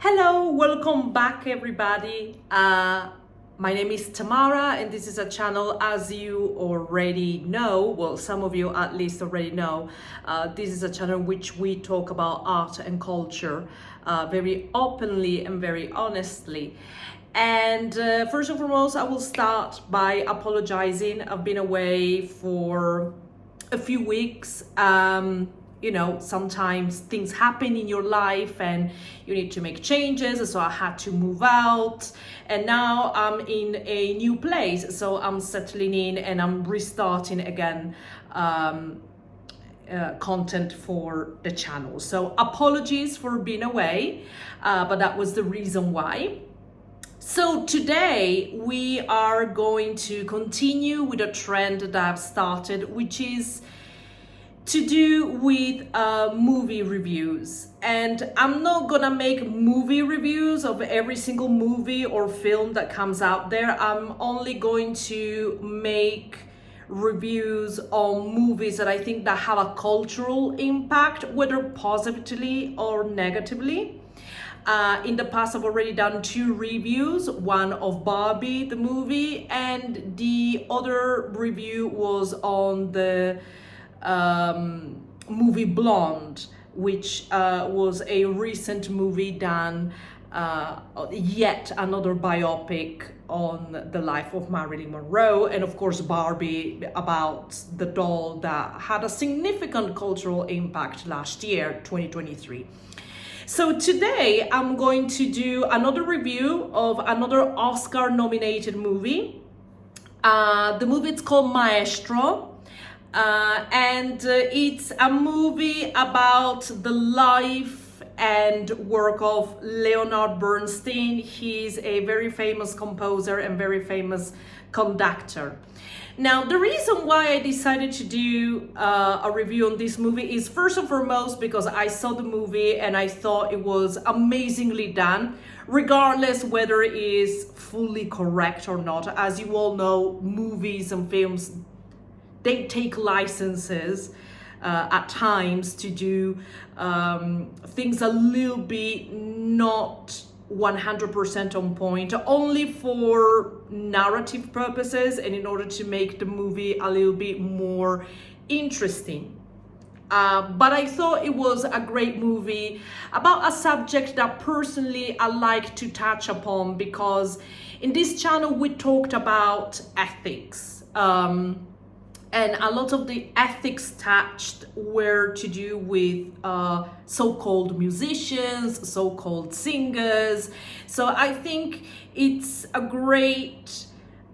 Hello, welcome back everybody. My name is Tamara and this is a channel, as you already know, well, some of you at least already know, this is a channel in which we talk about art and culture very openly and very honestly. And first and foremost, I will start by apologizing. I've been away for a few weeks. You know, sometimes things happen in your life and you need to make changes, so I had to move out, and now I'm in a new place, so I'm settling in and I'm restarting again content for the channel. So apologies for being away, but that was the reason why. So today we are going to continue with a trend that I've started, which is to do with movie reviews. And I'm not gonna make movie reviews of every single movie or film that comes out there. I'm only going to make reviews on movies that I think that have a cultural impact, whether positively or negatively. In the past, I've already done 2 reviews, one of Barbie, the movie, and the other review was on the movie Blonde, which was a recent movie done, yet another biopic on the life of Marilyn Monroe, and of course Barbie, about the doll that had a significant cultural impact last year, 2023. So today I'm going to do another review of another Oscar nominated movie. The movie is called Maestro. And it's a movie about the life and work of Leonard Bernstein. He's a very famous composer and very famous conductor. Now, the reason why I decided to do a review on this movie is first and foremost because I saw the movie and I thought it was amazingly done, regardless whether it is fully correct or not. As you all know, movies and films, they take licenses at times to do things a little bit not 100% on point, only for narrative purposes and in order to make the movie a little bit more interesting. But I thought it was a great movie about a subject that personally I like to touch upon, because in this channel we talked about ethics. And a lot of the ethics touched were to do with so-called musicians, so-called singers. So I think it's a great,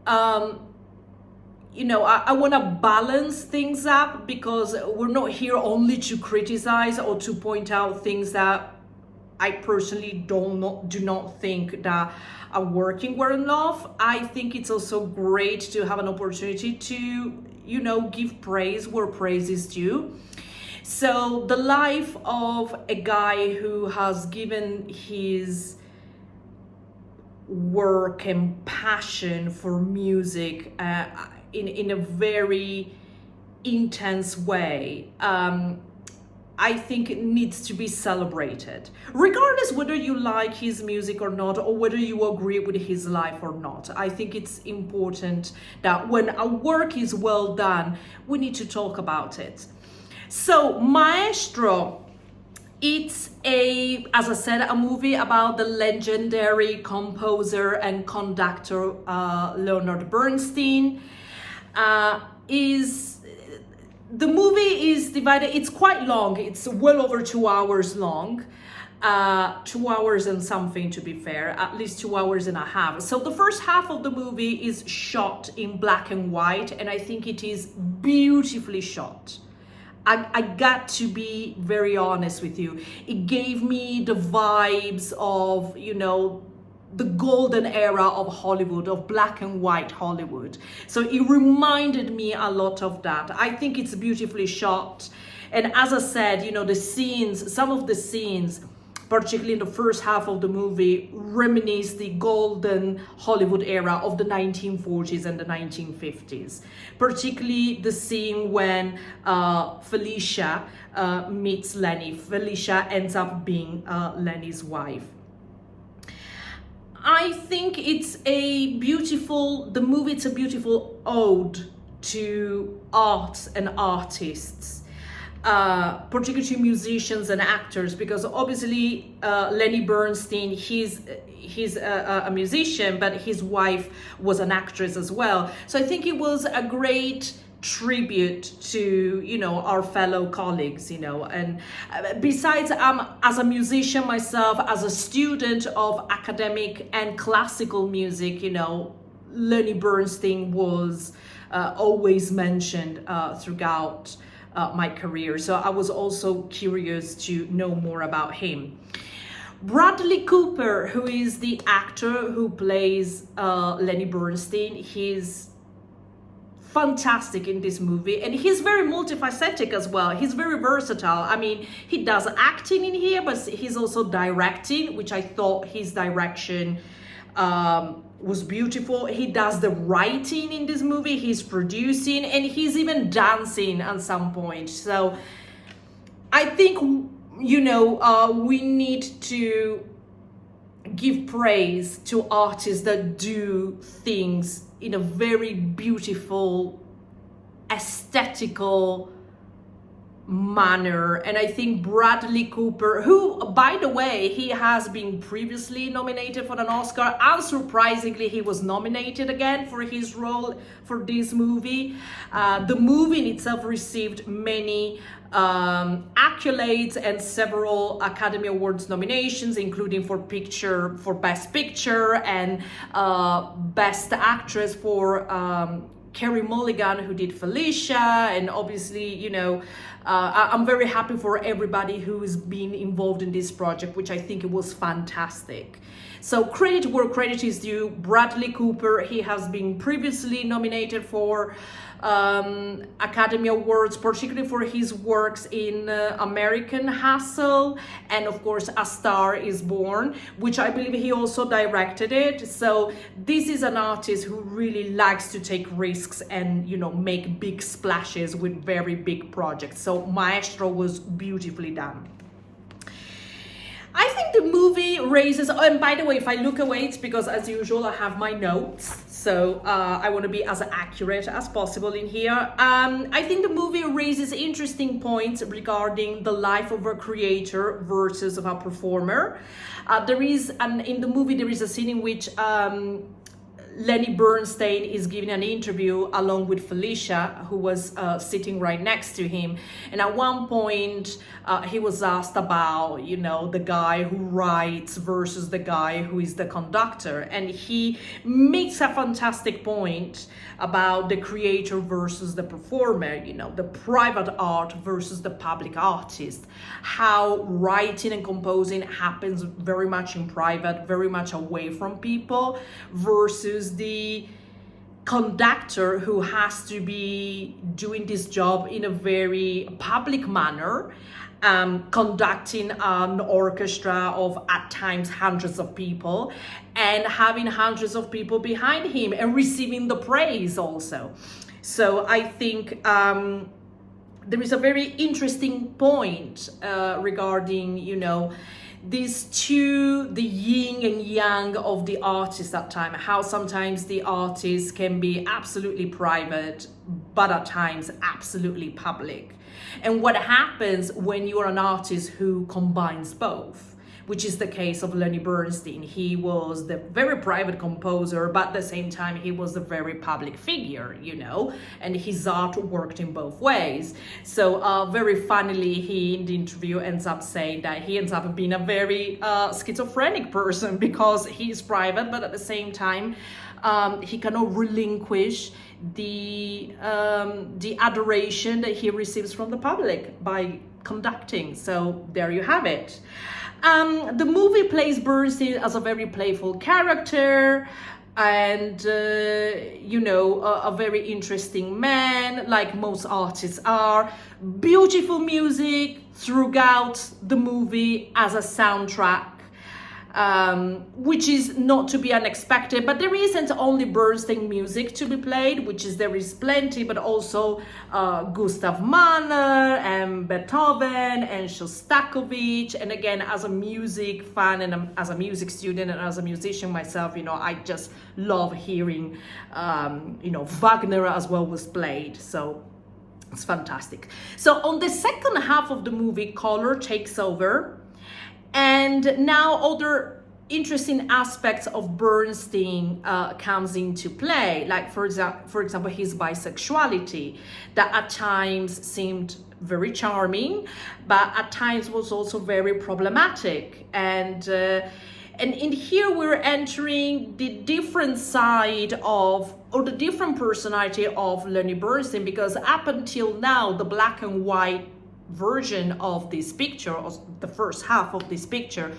you know, I want to balance things up, because we're not here only to criticize or to point out things that I personally do not think that are working well enough. I think it's also great to have an opportunity to, you know, give praise where praise is due. So the life of a guy who has given his work and passion for music in a very intense way, I think it needs to be celebrated, regardless whether you like his music or not, or whether you agree with his life or not. I think it's important that when a work is well done, we need to talk about it. So Maestro, it's as I said, a movie about the legendary composer and conductor Leonard Bernstein. The movie is divided, it's quite long, it's well over 2 hours long, 2 hours and something to be fair, at least 2 hours and a half. So the first half of the movie is shot in black and white, and I think it is beautifully shot. I got to be very honest with you. It gave me the vibes of, you know, the golden era of Hollywood, of black and white Hollywood. So it reminded me a lot of that. I think it's beautifully shot. And as I said, you know, the scenes, some of the scenes, particularly in the first half of the movie, reminisce the golden Hollywood era of the 1940s and the 1950s. Particularly the scene when Felicia meets Lenny. Felicia ends up being Lenny's wife. I think it's the movie, it's a beautiful ode to art and artists, particularly musicians and actors, because obviously Lenny Bernstein, he's a musician, but his wife was an actress as well. So I think it was a great tribute to, you know, our fellow colleagues, you know. And besides, as a musician myself, as a student of academic and classical music, you know, Lenny Bernstein was always mentioned throughout my career. So I was also curious to know more about him. Bradley Cooper, who is the actor who plays Lenny Bernstein, he's fantastic in this movie, and he's very multifaceted as well. He's very versatile. I mean, he does acting in here, but he's also directing, which I thought his direction was beautiful. He does the writing in this movie, he's producing, and he's even dancing at some point. So I think, you know, we need to give praise to artists that do things in a very beautiful, aesthetical manner. And I think Bradley Cooper, who, by the way, he has been previously nominated for an Oscar, unsurprisingly, he was nominated again for his role for this movie. The movie in itself received many accolades and several Academy Awards nominations, including for Best Picture and Best Actress for Carey Mulligan, who did Felicia. And obviously, you know, I'm very happy for everybody who's been involved in this project, which I think it was fantastic. So credit where credit is due. Bradley Cooper, he has been previously nominated for Academy Awards, particularly for his works in American Hustle, and of course A Star Is Born, which I believe he also directed it. So this is an artist who really likes to take risks and, you know, make big splashes with very big projects. So Maestro was beautifully done. I think the movie raises, oh, and by the way, if I look away, it's because as usual, I have my notes. So I want to be as accurate as possible in here. I think the movie raises interesting points regarding the life of a creator versus of a performer. In the movie, there is a scene in which Lenny Bernstein is giving an interview along with Felicia, who was sitting right next to him. And at one point, he was asked about, you know, the guy who writes versus the guy who is the conductor. And he makes a fantastic point about the creator versus the performer, you know, the private art versus the public artist. How writing and composing happens very much in private, very much away from people, versus the conductor who has to be doing this job in a very public manner, conducting an orchestra of at times hundreds of people and having hundreds of people behind him and receiving the praise also. So I think there is a very interesting point regarding, you know, these two, the yin and yang of the artist at time, how sometimes the artist can be absolutely private, but at times absolutely public. And what happens when you're an artist who combines both, which is the case of Lenny Bernstein. He was the very private composer, but at the same time, he was a very public figure, you know, and his art worked in both ways. So very funnily, he in the interview ends up saying that he ends up being a very schizophrenic person because he is private, but at the same time, he cannot relinquish the adoration that he receives from the public by conducting. So there you have it. The movie plays Bernstein as a very playful character and, you know, a very interesting man, like most artists are. Beautiful music throughout the movie as a soundtrack. which is not to be unexpected, but there isn't only Bernstein music to be played, which is there is plenty, but also Gustav Mahler and Beethoven and Shostakovich. And again, as a music fan and as a music student and as a musician myself, I just love hearing, Wagner as well was played. So it's fantastic. So on the second half of the movie, color takes over. And now other interesting aspects of Bernstein comes into play, like for example, his bisexuality, that at times seemed very charming, but at times was also very problematic. And in here we're entering the different side of, or the different personality of Leonard Bernstein, because up until now, the black and white version of this picture, or the first half of this picture,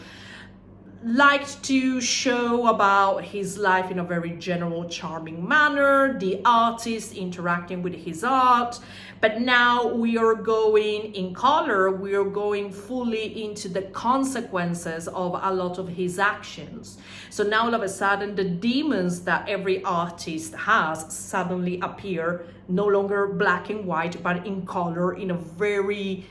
liked to show about his life in a very general, charming manner, the artist interacting with his art. But now we are going in color, we are going fully into the consequences of a lot of his actions. So now all of a sudden the demons that every artist has suddenly appear no longer black and white, but in color, in a very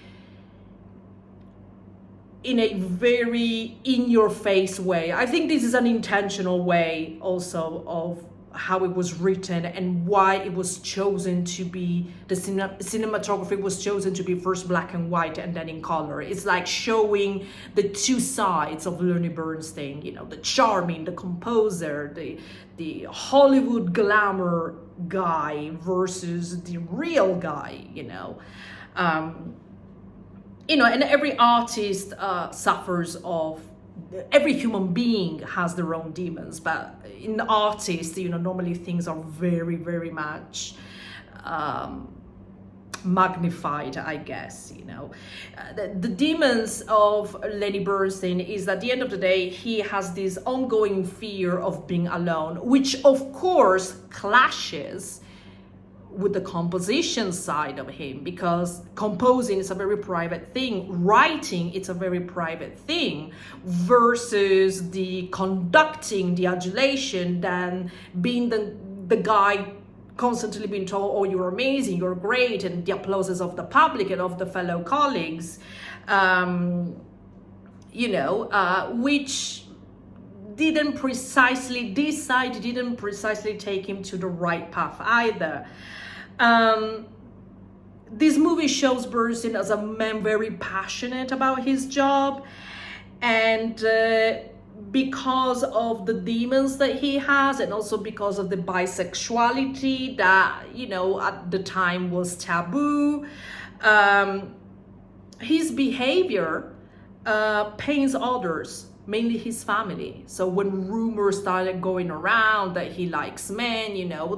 in-your-face way. I think this is an intentional way also of how it was written and why it was chosen to be, the cinematography was chosen to be first black and white and then in color. It's like showing the two sides of Leonard Bernstein, the charming, the composer, the Hollywood glamour guy versus the real guy, and every artist suffers of, every human being has their own demons, but in artists, normally things are very, very much magnified, I guess, The demons of Lenny Bernstein is that at the end of the day, he has this ongoing fear of being alone, which of course clashes with the composition side of him, because composing is a very private thing, writing it's a very private thing, versus the conducting, the adulation, then being the guy constantly being told, oh, you're amazing, you're great, and the applauses of the public and of the fellow colleagues, which didn't precisely take him to the right path either. This movie shows Bernstein as a man very passionate about his job, and because of the demons that he has, and also because of the bisexuality that, at the time was taboo, his behavior pains others, mainly his family. So when rumors started going around that he likes men,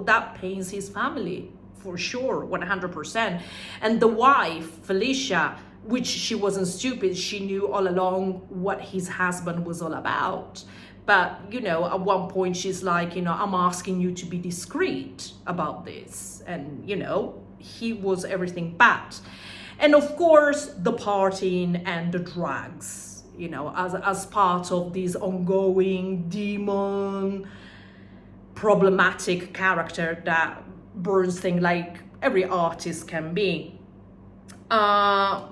that pains his family for sure, 100%. And the wife, Felicia, which she wasn't stupid, she knew all along what his husband was all about. But, at one point she's like, I'm asking you to be discreet about this. And, he was everything but. And of course, the partying and the drugs, as part of this ongoing demon, problematic character that Bernstein, like every artist, can be. At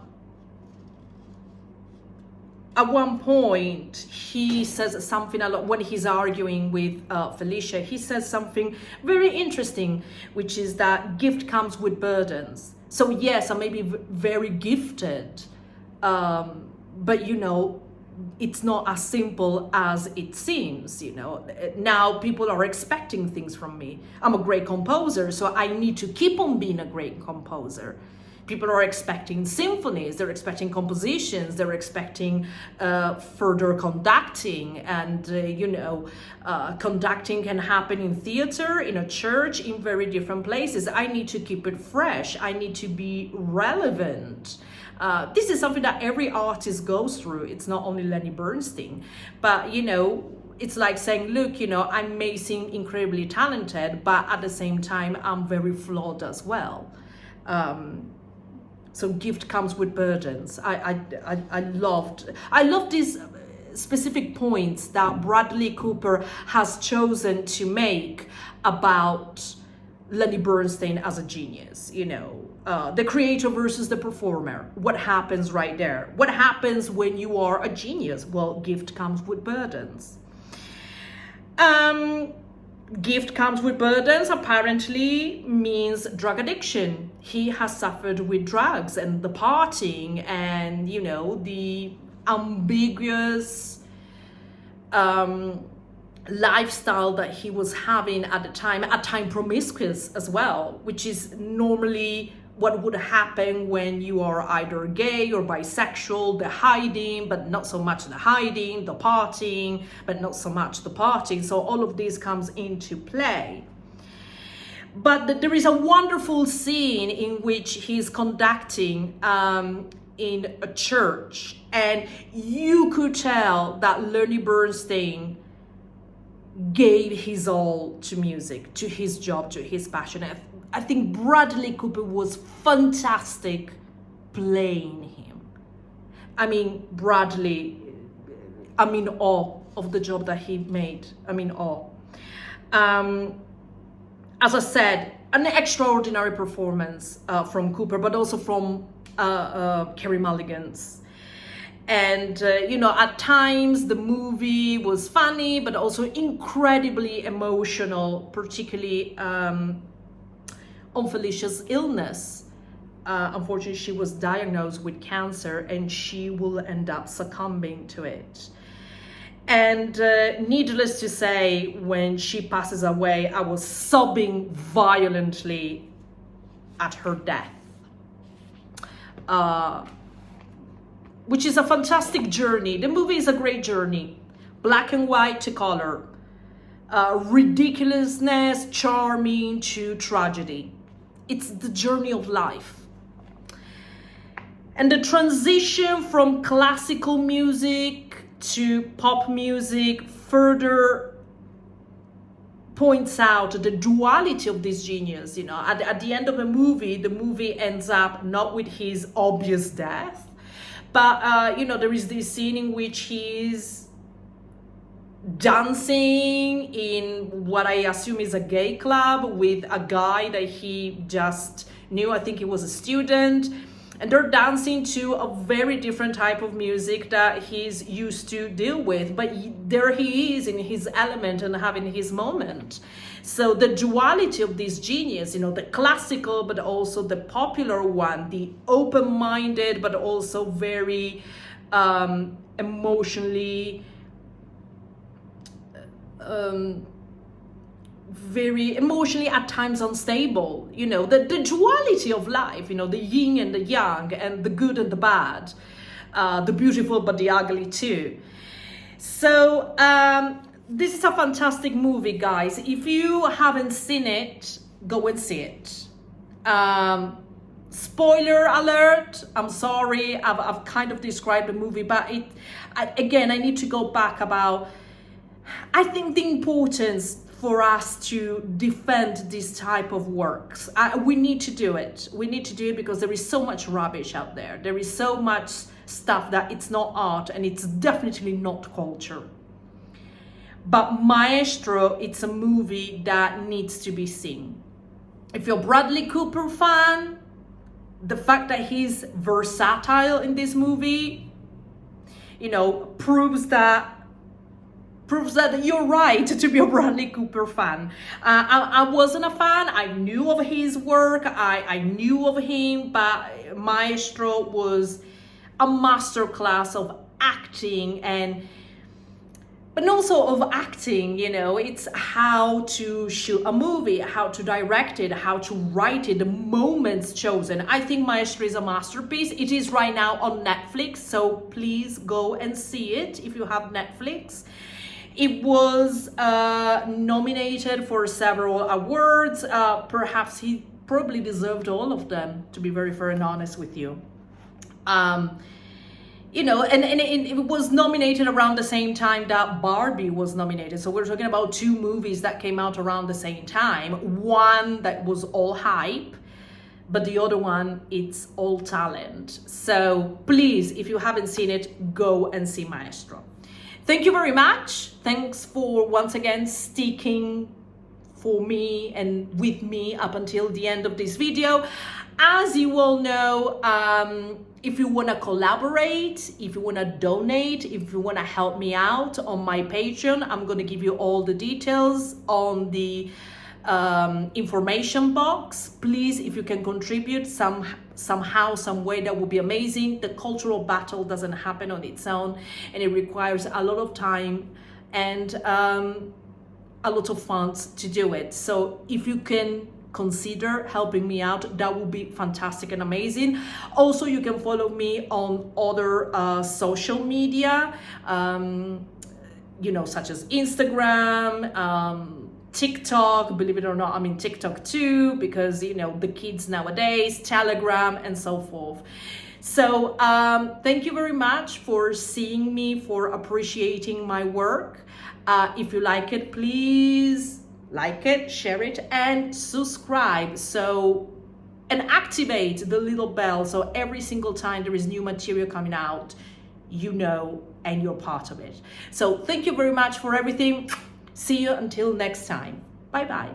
one point, he says something a lot when he's arguing with Felicia. He says something very interesting, which is that gift comes with burdens. So yes, I may be very gifted, but it's not as simple as it seems. Now people are expecting things from me. I'm a great composer, so I need to keep on being a great composer. People are expecting symphonies, they're expecting compositions, they're expecting further conducting, and conducting can happen in theater, in a church, in very different places. I need to keep it fresh, I need to be relevant. This is something that every artist goes through. It's not only Lenny Bernstein, but it's like saying, look, I'm amazing, incredibly talented, but at the same time, I'm very flawed as well. So gift comes with burdens. I love specific points that Bradley Cooper has chosen to make about Leonard Bernstein as a genius, you know, the creator versus the performer. What happens right there? What happens when you are a genius? Well, gift comes with burdens. Gift comes with burdens apparently means drug addiction. He has suffered with drugs and the partying and, you know, the ambiguous lifestyle that he was having at the time, at time promiscuous as well, which is normally what would happen when you are either gay or bisexual, the hiding, but not so much the hiding, the partying, but not so much the partying. So all of this comes into play. But there is a wonderful scene in which he's conducting in a church, and you could tell that Leonard Bernstein gave his all to music, to his job, to his passion. I think Bradley Cooper was fantastic playing him. I mean, Bradley, I'm in awe of the job that he made. I'm in awe. As I said, an extraordinary performance from Cooper, but also from Carey Mulligan's. And, you know, at times the movie was funny, but also incredibly emotional, particularly on Felicia's illness. Unfortunately, she was diagnosed with cancer and she will end up succumbing to it. And needless to say, when she passes away, I was sobbing violently at her death. Which is a fantastic journey. The movie is a great journey. Black and white to color. Ridiculousness, charming to tragedy. It's the journey of life. And the transition from classical music to pop music further points out the duality of this genius. You know, at the end of the movie ends up not with his obvious death, but, you know, there is this scene in which he's dancing in what I assume is a gay club with a guy that he just knew. I think he was a student. And they're dancing to a very different type of music that he's used to deal with. But there he is in his element and having his moment. So the duality of this genius, you know, the classical, but also the popular one, the open-minded, but also very emotionally, very emotionally at times unstable, you know, the duality of life, you know, the yin and the yang, and the good and the bad, the beautiful but the ugly too. So this is a fantastic movie, guys. If you haven't seen it, go and see it. Spoiler alert, I'm sorry, I've kind of described the movie, but again, I need to go back about, I think, the importance for us to defend this type of works. We need to do it. We need to do it because there is so much rubbish out there. There is so much stuff that it's not art and it's definitely not culture. But Maestro, it's a movie that needs to be seen. If you're a Bradley Cooper fan, the fact that he's versatile in this movie, you know, proves that you're right to be a Bradley Cooper fan. I wasn't a fan. I knew of his work. I knew of him, but Maestro was a masterclass of acting but also of acting, you know. It's how to shoot a movie, how to direct it, how to write it, the moments chosen. I think Maestro is a masterpiece. It is right now on Netflix, so please go and see it if you have Netflix. It was nominated for several awards. Perhaps he probably deserved all of them, to be very fair and honest with you. You know, and it was nominated around the same time that Barbie was nominated. So we're talking about two movies that came out around the same time. One that was all hype, but the other one, it's all talent. So please, if you haven't seen it, go and see Maestro. Thank you very much. Thanks for once again sticking for me and with me up until the end of this video. As you all know, if you want to collaborate, if you want to donate, if you want to help me out on my Patreon, I'm going to give you all the details on the information box. Please, if you can contribute somehow, some way, that would be amazing. The cultural battle doesn't happen on its own, and it requires a lot of time and a lot of funds to do it. So if you can consider helping me out, that would be fantastic and amazing. Also, you can follow me on other social media, you know, such as Instagram, TikTok. Believe it or not, I'm in TikTok too, because, you know, the kids nowadays, Telegram and so forth. So thank you very much for seeing me, for appreciating my work. If you like it, please like it, share it, and subscribe. And activate the little bell, so every single time there is new material coming out, you know, and you're part of it. So thank you very much for everything. See you until next time. Bye bye.